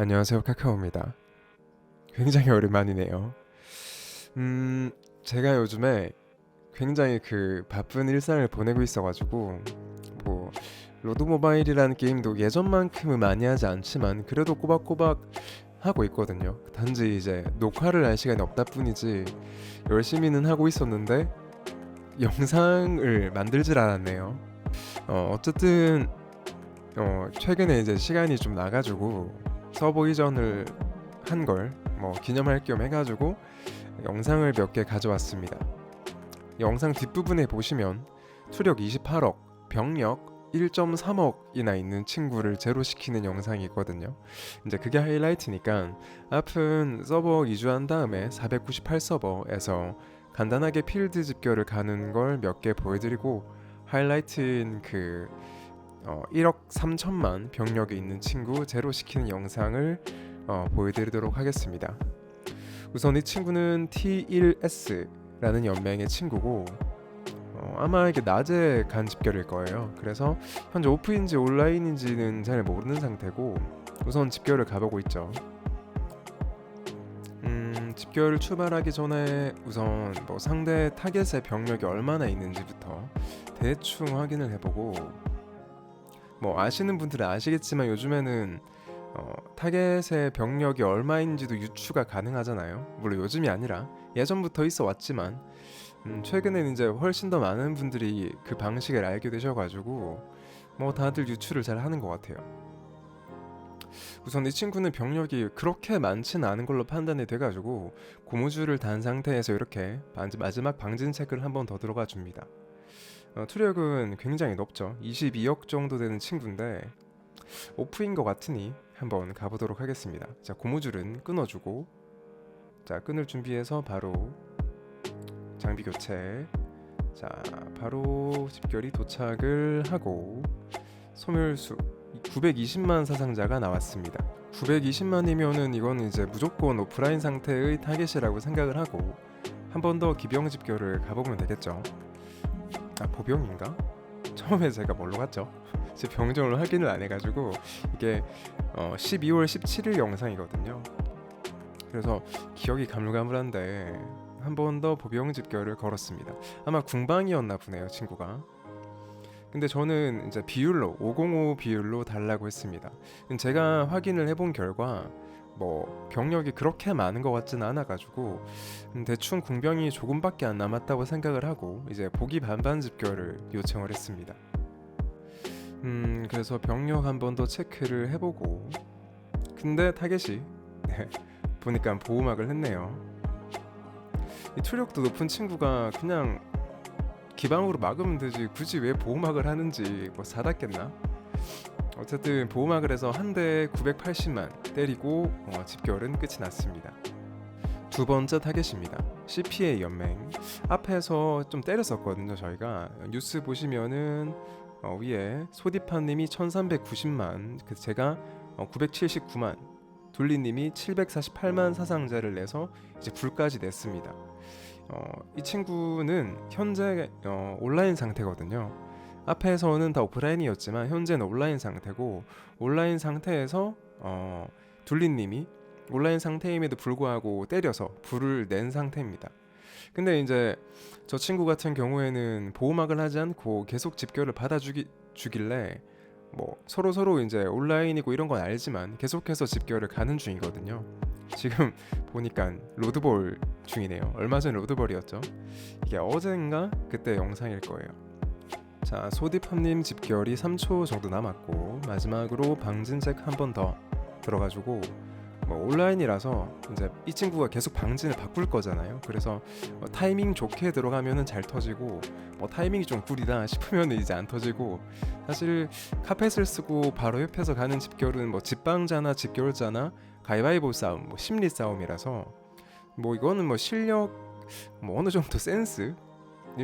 안녕하세요, 카카오입니다. 굉장히 오랜만이네요. 제가 요즘에 굉장히 바쁜 일상을 보내고 있어가지고 뭐 로드 모바일이라는 게임도 예전만큼은 많이 하지 않지만 그래도 꼬박꼬박 하고 있거든요. 단지 이제 녹화를 할 시간이 없다 뿐이지 열심히는 하고 있었는데 영상을 만들질 않았네요. 어쨌든 최근에 이제 시간이 좀 나가지고 서버 이전을 한 걸 뭐 기념할 겸 해가지고 영상을 몇 개 가져왔습니다. 영상 뒷부분에 보시면 투력 28억, 병력 1.3억이나 있는 친구를 제로시키는 영상이 있거든요. 이제 그게 하이라이트니까 앞은 서버 이주한 다음에 498 서버에서 간단하게 필드 집결을 가는 걸 몇 개 보여드리고 하이라이트인 1억 3천만 병력이 있는 친구 제로시키는 영상을 보여드리도록 하겠습니다. 우선 이 친구는 T1S라는 연맹의 친구고 아마 이게 낮에 간 집결일 거예요. 그래서 현재 오프인지 온라인인지는 잘 모르는 상태고 우선 집결을 가보고 있죠. 집결을 출발하기 전에 우선 뭐 상대 타겟의 병력이 얼마나 있는지부터 대충 확인을 해보고 뭐 아시는 분들은 아시겠지만 요즘에는 타겟의 병력이 얼마인지도 유추가 가능하잖아요. 물론 요즘이 아니라 예전부터 있어 왔지만 최근에는 이제 훨씬 더 많은 분들이 그 방식을 알게 되셔가지고 뭐 다들 유추를 잘 하는 것 같아요. 우선 이 친구는 병력이 그렇게 많지는 않은 걸로 판단이 돼가지고 고무줄을 단 상태에서 이렇게 마지막 방진 체크를 한 번 더 들어가 줍니다. 투력은 굉장히 높죠. 22억 정도 되는 친구인데 오프인 것 같으니 한번 가보도록 하겠습니다. 자, 고무줄은 끊어주고 자, 끊을 준비해서 바로 장비 교체. 자, 바로 집결이 도착을 하고 소멸수 920만 사상자가 나왔습니다. 920만이면은 이건 이제 무조건 오프라인 상태의 타겟이라고 생각을 하고 한 번 더 기병 집결을 가보면 되겠죠. 아, 보병인가? 처음에 제가 뭘로 갔죠? 제 병정을 확인을 안 해가지고 이게 12월 17일 영상이거든요. 그래서 기억이 가물가물한데 한 번 더 보병 집결을 걸었습니다. 아마 궁방이었나 보네요, 친구가. 근데 저는 이제 비율로 505 비율로 달라고 했습니다. 제가 확인을 해본 결과 뭐 병력이 그렇게 많은 것 같지는 않아가지고 대충 궁병이 조금밖에 안 남았다고 생각을 하고 이제 보기 반반 집결을 요청을 했습니다. 그래서 병력 한 번 더 체크를 해보고 근데 타겟이 보니까 보호막을 했네요. 이 투력도 높은 친구가 그냥 기방으로 막으면 되지 굳이 왜 보호막을 하는지 뭐 사닫겠나? 어쨌든 보호막을 해서 한 대에 980만 때리고 집결은 끝이 났습니다. 두 번째 타겟입니다. CPA 연맹. 앞에서 좀 때렸었거든요. 저희가 뉴스 보시면은 위에 소디파님이 1390만, 제가 979만, 둘리님이 748만 사상자를 내서 이제 불까지 냈습니다. 이 친구는 현재 온라인 상태거든요. 앞에서는 다 오프라인이었지만 현재는 온라인 상태고 온라인 상태에서 둘리님이 온라인 상태임에도 불구하고 때려서 불을 낸 상태입니다. 근데 이제 저 친구 같은 경우에는 보호막을 하지 않고 계속 집결을 받아주길래 뭐 서로 이제 온라인이고 이런 건 알지만 계속해서 집결을 가는 중이거든요. 지금 보니까 로드볼 중이네요. 얼마 전 로드볼이었죠. 이게 어젠가 그때 영상일 거예요. 자, 소디팜님 집결이 3초 정도 남았고 마지막으로 방진책 한 번 더 들어가지고 뭐 온라인이라서 이제 이 친구가 계속 방진을 바꿀 거잖아요. 그래서 타이밍 좋게 들어가면은 잘 터지고 뭐 타이밍이 좀 구리다 싶으면은 이제 안 터지고 사실 카펫을 쓰고 바로 옆에서 가는 집결은 뭐 집방자나 집결자나 가위바위보 싸움, 뭐 심리 싸움이라서 뭐 이거는 뭐 실력 뭐 어느 정도 센스는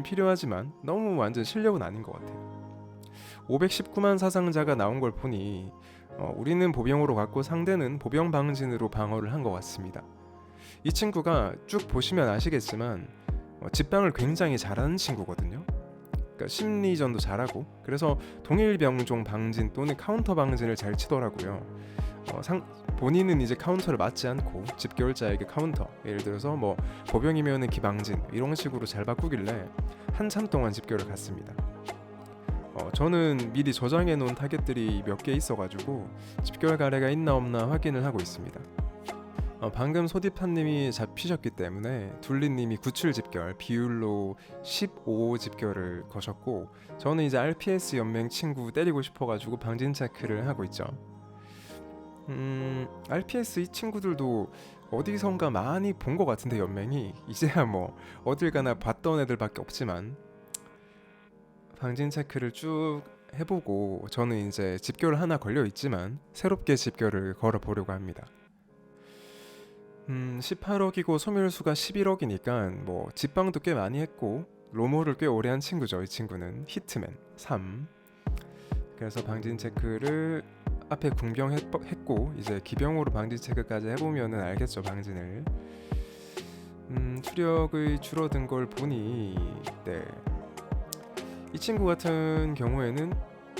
필요하지만 너무 완전 실력은 아닌 것 같아요. 519만 사상자가 나온 걸 보니 우리는 보병으로 갔고 상대는 보병 방진으로 방어를 한 것 같습니다. 이 친구가 쭉 보시면 아시겠지만 집방을 굉장히 잘하는 친구거든요. 그러니까 심리전도 잘하고 그래서 동일병종 방진 또는 카운터 방진을 잘 치더라고요. 본인은 이제 카운터를 맞지 않고 집결자에게 카운터, 예를 들어서 뭐 보병이면은 기방진 이런 식으로 잘 바꾸길래 한참 동안 집결을 갔습니다. 저는 미리 저장해 놓은 타겟들이 몇 개 있어가지고 집결 가래가 있나 없나 확인을 하고 있습니다. 방금 소디파님이 잡히셨기 때문에 둘리님이 97 집결 비율로 15 집결을 거셨고, 저는 이제 RPS 연맹 친구 때리고 싶어가지고 방진 체크를 하고 있죠. RPS 이 친구들도 어디선가 많이 본 것 같은데, 연맹이 이제야 뭐 어딜 가나 봤던 애들밖에 없지만 방진 체크를 쭉 해보고 저는 이제 집결 하나 걸려 있지만 새롭게 집결을 걸어 보려고 합니다. 18억이고 소멸수가 11억이니까 뭐 집방도 꽤 많이 했고 로모를 꽤 오래 한 친구죠. 이 친구는 히트맨 3. 그래서 방진 체크를 앞에 궁병 했고 이제 기병으로 방진 체크까지 해보면은 알겠죠, 방진을. 투력의 줄어든 걸 보니 네, 이 친구 같은 경우에는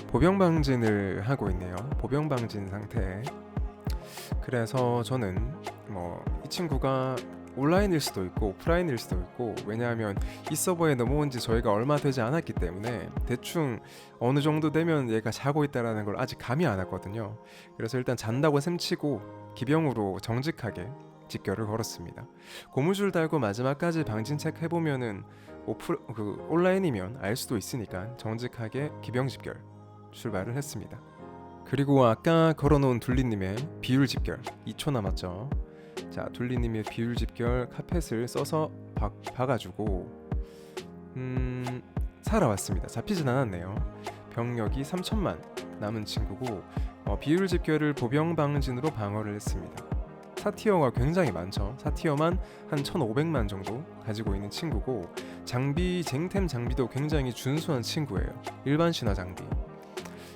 보병 방진을 하고 있네요. 보병 방진 상태. 그래서 저는 뭐 이 친구가 온라인일 수도 있고 오프라인일 수도 있고, 왜냐하면 이 서버에 넘어온 지 저희가 얼마 되지 않았기 때문에 대충 어느 정도 되면 얘가 자고 있다라는 걸 아직 감이 안 왔거든요. 그래서 일단 잔다고 셈치고 기병으로 정직하게 집결을 걸었습니다. 고무줄 달고 마지막까지 방진 체크 해보면은 온라인이면 알 수도 있으니까 정직하게 기병 집결 출발을 했습니다. 그리고 아까 걸어놓은 둘리님의 비율 집결 2초 남았죠. 자, 둘리님의 비율 집결 카펫을 써서 박아주고 살아왔습니다. 잡히진 않았네요. 병력이 3천만 남은 친구고 비율 집결을 보병 방진으로 방어를 했습니다. 사티어가 굉장히 많죠. 사티어만 한 1,500만 정도 가지고 있는 친구고, 장비 쟁템 장비도 굉장히 준수한 친구예요. 일반 신화 장비.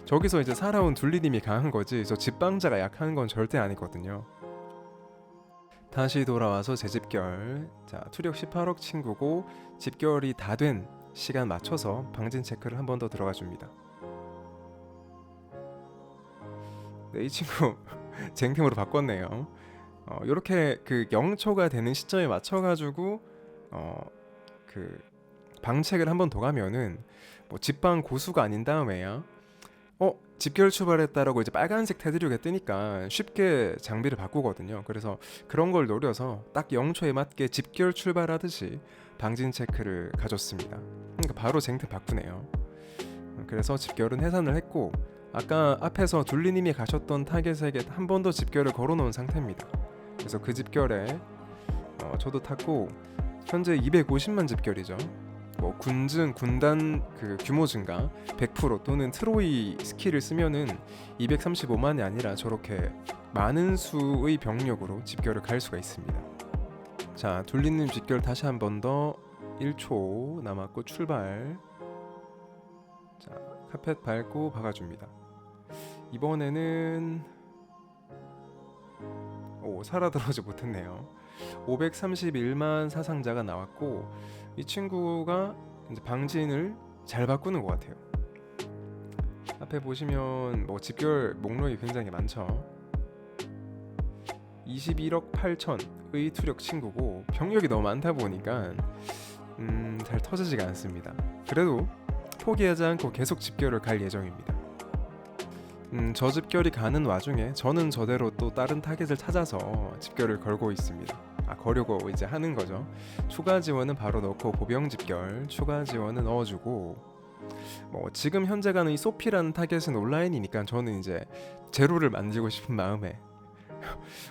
저기서 이제 살아온 둘리님이 강한 거지 저 집방자가 약한 건 절대 아니거든요. 다시 돌아와서 재집결. 자, 투력 18억 친구고 집결이 다 된 시간 맞춰서 방진 체크를 한 번 더 들어가 줍니다. 네, 이 친구 쟁템으로 바꿨네요. 요렇게 그 0초가 되는 시점에 맞춰가지고 그 방책을 한 번 더 가면은 뭐 집방 고수가 아닌 다음에야 집결 출발했다라고 이제 빨간색 테두리가 뜨니까 쉽게 장비를 바꾸거든요. 그래서 그런 걸 노려서 딱 0초에 맞게 집결 출발하듯이 방진 체크를 가졌습니다. 그러니까 바로 쟁템 바꾸네요. 그래서 집결은 해산을 했고, 아까 앞에서 둘리님이 가셨던 타겟에게 한 번 더 집결을 걸어놓은 상태입니다. 그래서 그 집결에 저도 탔고 현재 250만 집결이죠. 뭐 군단 그 규모 증가 100% 또는 트로이 스킬을 쓰면은 235만이 아니라 저렇게 많은 수의 병력으로 집결을 갈 수가 있습니다. 자, 둘리님 집결 다시 한 번 더 1초 남았고 출발. 자, 카펫 밟고 박아줍니다. 이번에는 살아들어오지 못했네요. 531만 사상자가 나왔고, 이 친구가 이제 방진을 잘 바꾸는 것 같아요. 앞에 보시면 뭐 집결 목록이 굉장히 많죠. 21억 8천의 투력 친구고 병력이 너무 많다 보니까 잘 터지지가 않습니다. 그래도 포기하지 않고 계속 집결을 갈 예정입니다. 저집결이 가는 와중에 저는 저대로 또 다른 타겟을 찾아서 집결을 걸고 있습니다. 거려고 이제 하는 거죠. 추가 지원은 바로 넣고 보병 집결 추가 지원은 넣어주고, 뭐 지금 현재 가는 이 소피라는 타겟은 온라인이니까 저는 이제 제로를 만들고 싶은 마음에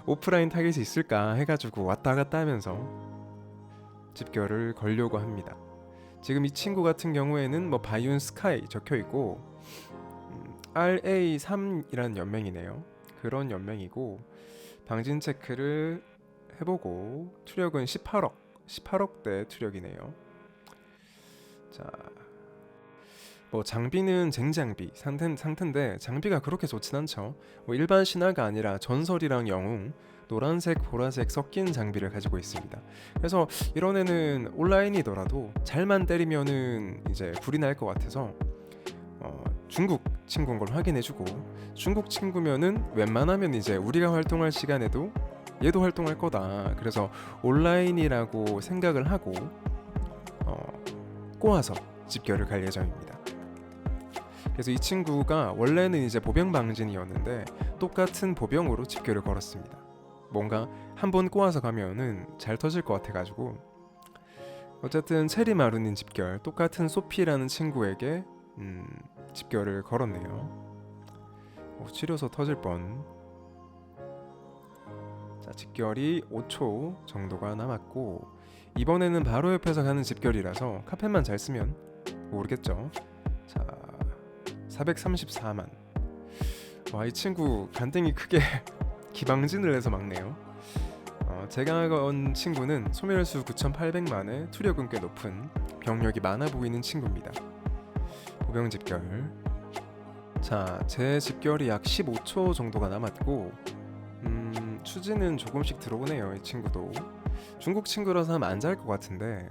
오프라인 타겟이 있을까 해가지고 왔다 갔다 하면서 집결을 걸려고 합니다. 지금 이 친구 같은 경우에는 뭐 바이온 스카이 적혀 있고 RA3이라는 연맹이네요. 그런 연맹이고 방진 체크를 해보고 투력은 18억대 투력이네요. 자, 뭐 장비는 쟁장비 상태인데 장비가 그렇게 좋진 않죠. 뭐 일반 신화가 아니라 전설이랑 영웅, 노란색, 보라색 섞인 장비를 가지고 있습니다. 그래서 이런 애는 온라인이더라도 잘만 때리면은 이제 불이 날 것 같아서 중국 친구인 걸 확인해주고, 중국 친구면은 웬만하면 이제 우리가 활동할 시간에도 얘도 활동할 거다. 그래서 온라인이라고 생각을 하고 꼬아서 집결을 갈 예정입니다. 그래서 이 친구가 원래는 이제 보병 방진이었는데 똑같은 보병으로 집결을 걸었습니다. 뭔가 한번 꼬아서 가면은 잘 터질 것 같아가지고, 어쨌든 체리 마루닌 집결, 똑같은 소피라는 친구에게 집결을 걸었네요. 치료서 터질 뻔. 자, 집결이 5초 정도가 남았고, 이번에는 바로 옆에서 가는 집결이라서 카펫만 잘 쓰면 모르겠죠. 자, 434만. 와, 이 친구 간땡이 크게 기방진을 해서 막네요. 제가 건 친구는 소멸수 9,800만에 투력은 꽤 높은, 병력이 많아 보이는 친구입니다. 보병 집결. 자, 제 집결이 약 15초 정도가 남았고, 추진은 조금씩 들어오네요. 이 친구도 중국 친구라서 하면 안 잘 것 같은데,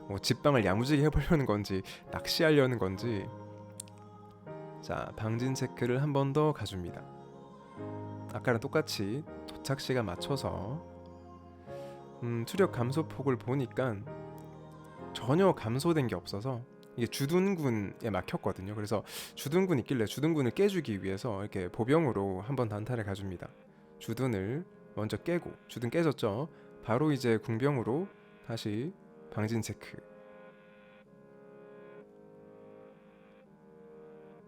뭐 집방을 야무지게 해보려는 건지 낚시하려는 건지. 자, 방진 체크를 한 번 더 가줍니다. 아까랑 똑같이 도착 시간 맞춰서 투력 감소폭을 보니까 전혀 감소된 게 없어서 이게 주둔군에 막혔거든요. 그래서 주둔군 있길래 주둔군을 깨주기 위해서 이렇게 보병으로 한번 단타를 가줍니다. 주둔을 먼저 깨고, 주둔 깨졌죠. 바로 이제 궁병으로 다시 방진 체크.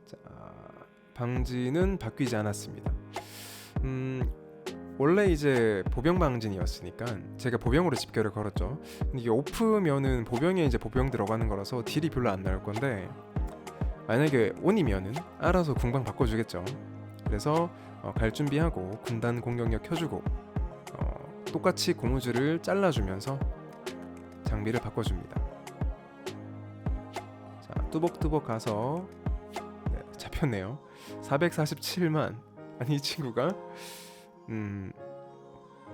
자, 방진은 바뀌지 않았습니다. 원래 이제 보병 방진이었으니까 제가 보병으로 집결을 걸었죠. 근데 이게 오프면은 보병에 이제 보병 들어가는 거라서 딜이 별로 안 나올 건데, 만약에 온이면은 알아서 궁방 바꿔주겠죠. 그래서 갈 준비하고 군단 공격력 켜주고, 똑같이 고무줄을 잘라주면서 장비를 바꿔줍니다. 자, 뚜벅뚜벅 가서 잡혔네요. 447만. 아니, 이 친구가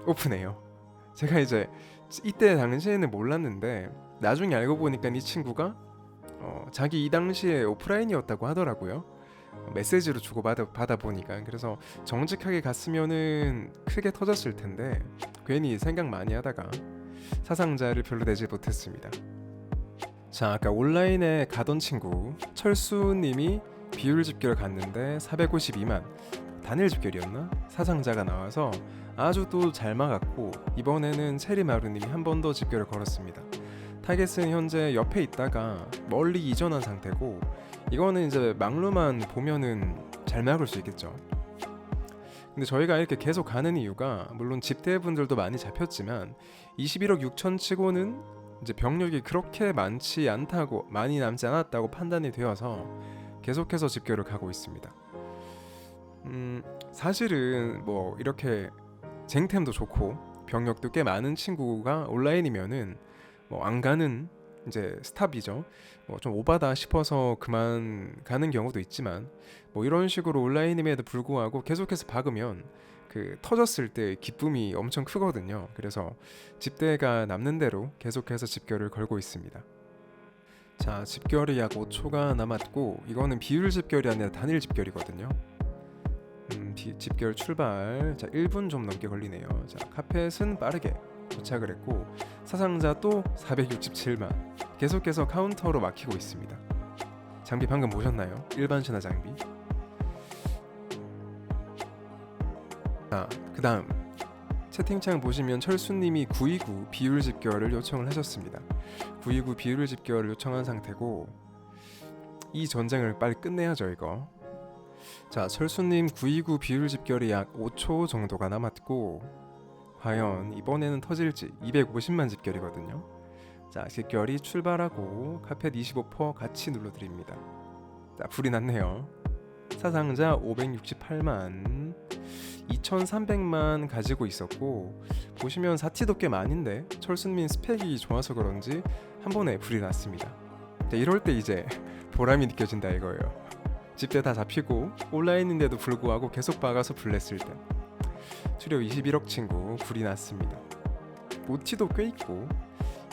오프네요. 제가 이제 이때 당시에는 몰랐는데 나중에 알고 보니까 이 친구가 자기 이 당시에 오프라인이었다고 하더라고요. 메시지로 주고 받아 보니까. 그래서 정직하게 갔으면은 크게 터졌을 텐데 괜히 생각 많이 하다가 사상자를 별로 내지 못했습니다. 자, 아까 온라인에 가던 친구 철수님이 비율 집결 갔는데 452만 단일 집결이었나? 사상자가 나와서 아주 또 잘 막았고, 이번에는 체리마루님이 한 번 더 집결을 걸었습니다. 타겟은 현재 옆에 있다가 멀리 이전한 상태고, 이거는 이제 막루만 보면은 잘 막을 수 있겠죠. 근데 저희가 이렇게 계속 가는 이유가, 물론 집대분들도 많이 잡혔지만 21억 6천 치고는 이제 병력이 그렇게 많지 않다고, 많이 남지 않았다고 판단이 되어서 계속해서 집결을 가고 있습니다. 사실은 뭐 이렇게 쟁템도 좋고 병력도 꽤 많은 친구가 온라인이면은 뭐 안 가는 이제 스탑이죠. 뭐 좀 오바다 싶어서 그만 가는 경우도 있지만, 뭐 이런 식으로 온라인임에도 불구하고 계속해서 박으면 그 터졌을 때 기쁨이 엄청 크거든요. 그래서 집대가 남는 대로 계속해서 집결을 걸고 있습니다. 자, 집결이 약 5초가 남았고, 이거는 비율 집결이 아니라 단일 집결이거든요. 집결 출발. 자, 1분 좀 넘게 걸리네요. 자, 카펫은 빠르게 도착을 했고, 사상자 또 467만. 계속해서 카운터로 막히고 있습니다. 장비 방금 보셨나요? 일반 신화 장비. 자, 그 다음 채팅창 보시면 철수님이 929 비율 집결을 요청을 하셨습니다. 929 비율 집결을 요청한 상태고, 이 전쟁을 빨리 끝내야죠 이거. 자, 철수님 929 비율 집결이 약 5초 정도가 남았고, 과연 이번에는 터질지. 250만 집결이거든요. 자, 집결이 출발하고 카펫 25% 같이 눌러드립니다. 자, 불이 났네요. 사상자 568만, 2300만 가지고 있었고, 보시면 사티도 꽤 많은데 철수님 스펙이 좋아서 그런지 한 번에 불이 났습니다. 자, 이럴 때 이제 보람이 느껴진다 이거예요. 집대 다 잡히고 온라인인데도 불구하고 계속 박아서 불 냈을 때 추력 21억 친구 불이 났습니다. 오티도 꽤 있고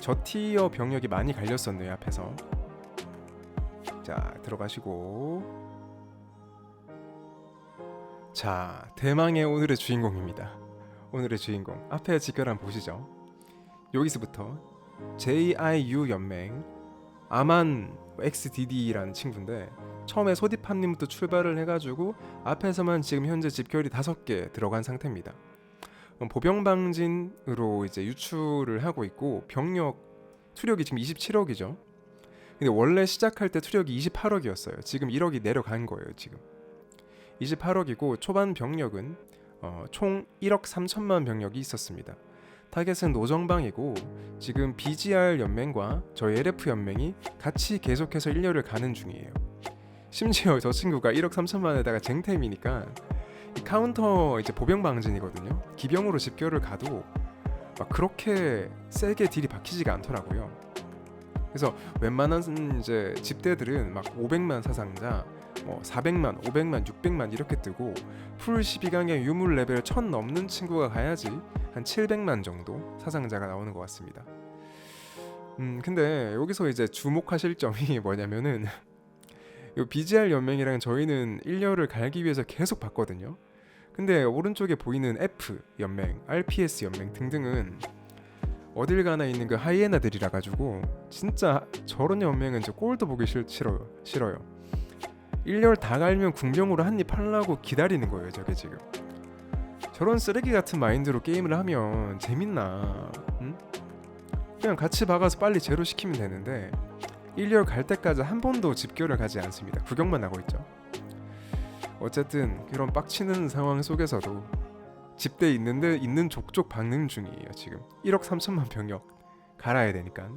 저티어 병력이 많이 갈렸었네요 앞에서. 자, 들어가시고 자, 대망의 오늘의 주인공입니다. 오늘의 주인공 앞에 직결한 보시죠. 여기서부터 JIU 연맹 아만 XDD라는 친구인데 처음에 소디팜님부터 출발을 해가지고 앞에서만 지금 현재 집결이 5개 들어간 상태입니다. 보병방진으로 이제 유출을 하고 있고 병력 투력이 지금 27억이죠. 근데 원래 시작할 때 투력이 28억이었어요. 지금 1억이 내려간 거예요. 지금 28억이고 초반 병력은 총 1억 3천만 병력이 있었습니다. 타겟은 노정방이고 지금 BGR 연맹과 저희 LF 연맹이 같이 계속해서 일렬을 가는 중이에요. 심지어 저 친구가 1억 3천만에다가 쟁템이니까 카운터 이제 보병방진이거든요. 기병으로 집결을 가도 막 그렇게 세게 딜이 박히지가 않더라고요. 그래서 웬만한 이제 집대들은 막 500만 사상자, 400만, 500만, 600만 이렇게 뜨고 풀 12강의 유물 레벨 1000 넘는 친구가 가야지 한 700만 정도 사상자가 나오는 것 같습니다. 근데 여기서 이제 주목하실 점이 뭐냐면은 이 BGR 연맹이랑 저희는 1렬을 갈기 위해서 계속 봤거든요. 근데 오른쪽에 보이는 F 연맹, RPS 연맹 등등은 어딜 가나 있는 그 하이에나들이라 가지고 진짜 저런 연맹은 저 꼴도 보기 싫어요. 1렬 다 갈면 궁병으로 한입 하려고 기다리는 거예요. 저게 지금 저런 쓰레기 같은 마인드로 게임을 하면 재밌나? 응? 그냥 같이 박아서 빨리 제로 시키면 되는데 1렬 갈 때까지 한 번도 집결을 가지 않습니다. 구경만 하고 있죠. 어쨌든 그런 빡치는 상황 속에서도 집대 있는 족족 박는 중이에요. 지금 1억 3천만 병력 갈아야 되니까.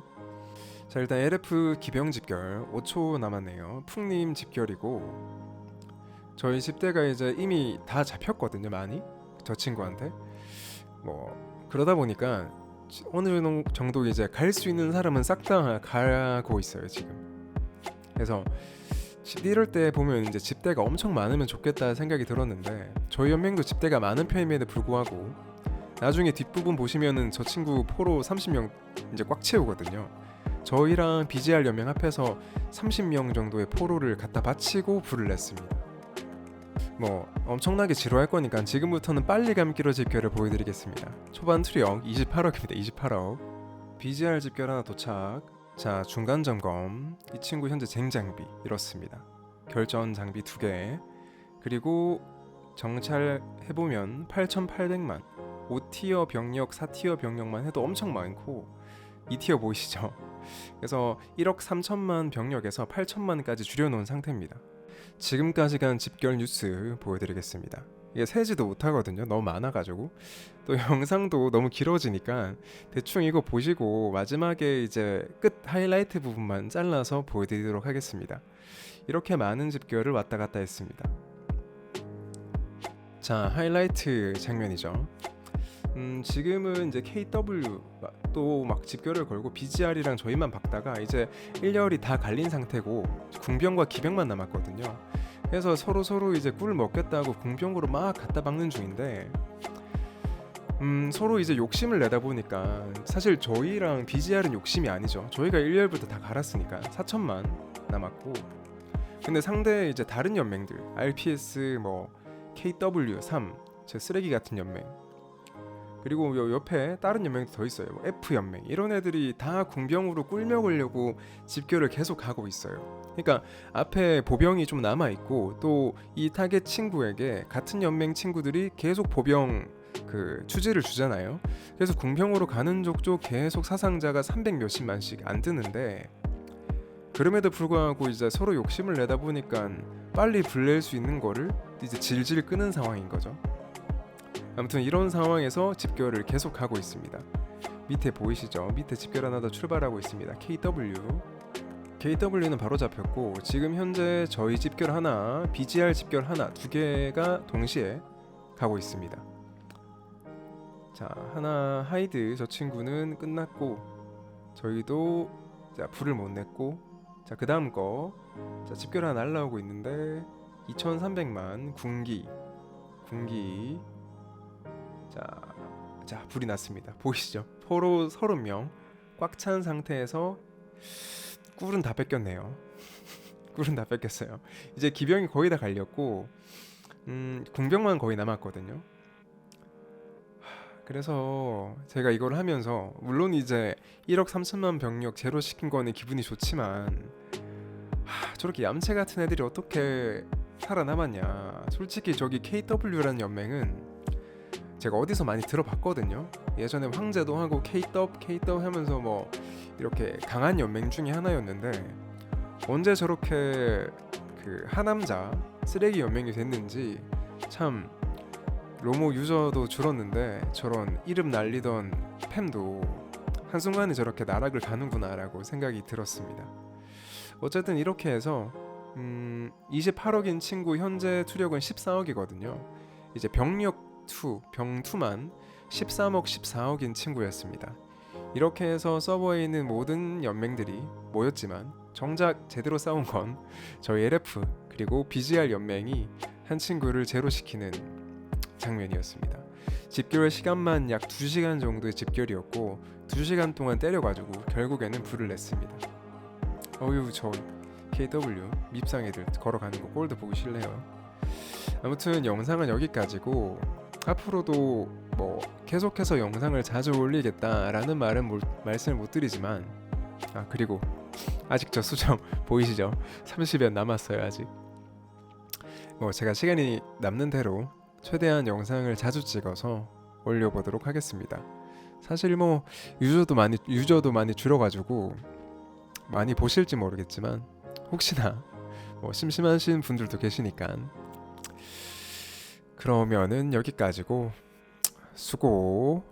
자, 일단 LF 기병 집결 5초 남았네요. 풍림 집결이고 저희 집대가 이제 이미 다 잡혔거든요. 많이 저 친구한테. 그러다 보니까 어느 정도 이제 갈 수 있는 사람은 싹 다 가고 있어요 지금. 그래서 이럴 때 보면 이제 집대가 엄청 많으면 좋겠다 생각이 들었는데 저희 연맹도 집대가 많은 편임에도 불구하고 나중에 뒷부분 보시면은 저 친구 포로 30명 이제 꽉 채우거든요. 저희랑 BGR 연맹 합해서 30명 정도의 포로를 갖다 바치고 불을 냈습니다. 엄청나게 지루할 거니까 지금부터는 빨리 감기로 집결을 보여드리겠습니다. 초반 투력 28억입니다. 28억. BGR 집결 하나 도착. 자, 중간 점검. 이 친구 현재 쟁장비 이렇습니다. 결전 장비 2개. 그리고 정찰해보면 8,800만 5티어 병력, 4티어 병력만 해도 엄청 많고 2티어 보이시죠? 그래서 1억 3천만 병력에서 8천만까지 줄여놓은 상태입니다. 지금까지 간 집결 뉴스 보여드리겠습니다. 이게 세지도 못하거든요. 너무 많아가지고 또 영상도 너무 길어지니까 대충 이거 보시고 마지막에 이제 끝 하이라이트 부분만 잘라서 보여드리도록 하겠습니다. 이렇게 많은 집결을 왔다 갔다 했습니다. 자, 하이라이트 장면이죠. 지금은 이제 KW 또 막 집결을 걸고 BGR이랑 저희만 박다가 이제 1렬이 다 갈린 상태고 궁병과 기병만 남았거든요. 그래서 서로 이제 꿀 먹겠다고 궁병으로 막 갖다 박는 중인데 서로 이제 욕심을 내다 보니까 사실 저희랑 BGR은 욕심이 아니죠. 저희가 1렬부터 다 갈았으니까 4천만 남았고 근데 상대 이제 다른 연맹들 RPS KW3 저 쓰레기 같은 연맹 그리고 요 옆에 다른 연맹도 더 있어요. F 연맹 이런 애들이 다 궁병으로 꿀 먹으려고 집결을 계속 가고 있어요. 그러니까 앞에 보병이 좀 남아 있고 또 이 타겟 친구에게 같은 연맹 친구들이 계속 보병 그 추지를 주잖아요. 그래서 궁병으로 가는 족족 계속 사상자가 300 몇십만씩 안 뜨는데 그럼에도 불구하고 이제 서로 욕심을 내다 보니까 빨리 불낼 수 있는 거를 이제 질질 끄는 상황인 거죠. 아무튼 이런 상황에서 집결을 계속하고 있습니다. 밑에 보이시죠? 밑에 집결 하나 더 출발하고 있습니다. KW는 바로 잡혔고 지금 현재 저희 집결 하나, BGR 집결 하나, 2개가 동시에 가고 있습니다. 자, 하나 하이드 저 친구는 끝났고 저희도 자 불을 못 냈고 자 그 다음 거 자 집결 하나 날라오고 있는데 2300만 군기 자 불이 났습니다. 보이시죠? 포로 30명 꽉 찬 상태에서 꿀은 다 뺏겼네요. 꿀은 다 뺏겼어요. 이제 기병이 거의 다 갈렸고 궁병만 거의 남았거든요. 그래서 제가 이걸 하면서 물론 이제 1억 3천만 병력 제로 시킨 거는 기분이 좋지만 저렇게 얌체 같은 애들이 어떻게 살아남았냐. 솔직히 저기 KW라는 연맹은 제가 어디서 많이 들어봤거든요. 예전에 황제도 하고 KW 하면서 뭐 이렇게 강한 연맹 중에 하나였는데 언제 저렇게 그 하남자 쓰레기 연맹이 됐는지 참. 로모 유저도 줄었는데 저런 이름 날리던 팸도 한순간에 저렇게 나락을 가는구나 라고 생각이 들었습니다. 어쨌든 이렇게 해서 28억인 친구 현재 투력은 14억이거든요. 이제 병2만 13억 14억인 친구였습니다. 이렇게 해서 서버에 있는 모든 연맹들이 모였지만 정작 제대로 싸운 건 저희 LF 그리고 BGR 연맹이 한 친구를 제로시키는 장면이었습니다. 집결 시간만 약 2시간 정도의 집결이었고 2시간 동안 때려가지고 결국에는 불을 냈습니다. 어휴 저 KW 밉상 애들 걸어가는 거 꼴도 보기 싫네요. 아무튼 영상은 여기까지고 앞으로도 뭐 계속해서 영상을 자주 올리겠다라는 말씀을 못 드리지만 그리고 아직 저 수정 보이시죠? 30연 남았어요 아직. 뭐 제가 시간이 남는 대로 최대한 영상을 자주 찍어서 올려보도록 하겠습니다. 사실 뭐 유저도 많이 줄어가지고 많이 보실지 모르겠지만 혹시나 뭐 심심하신 분들도 계시니까 그러면은 여기까지고 수고.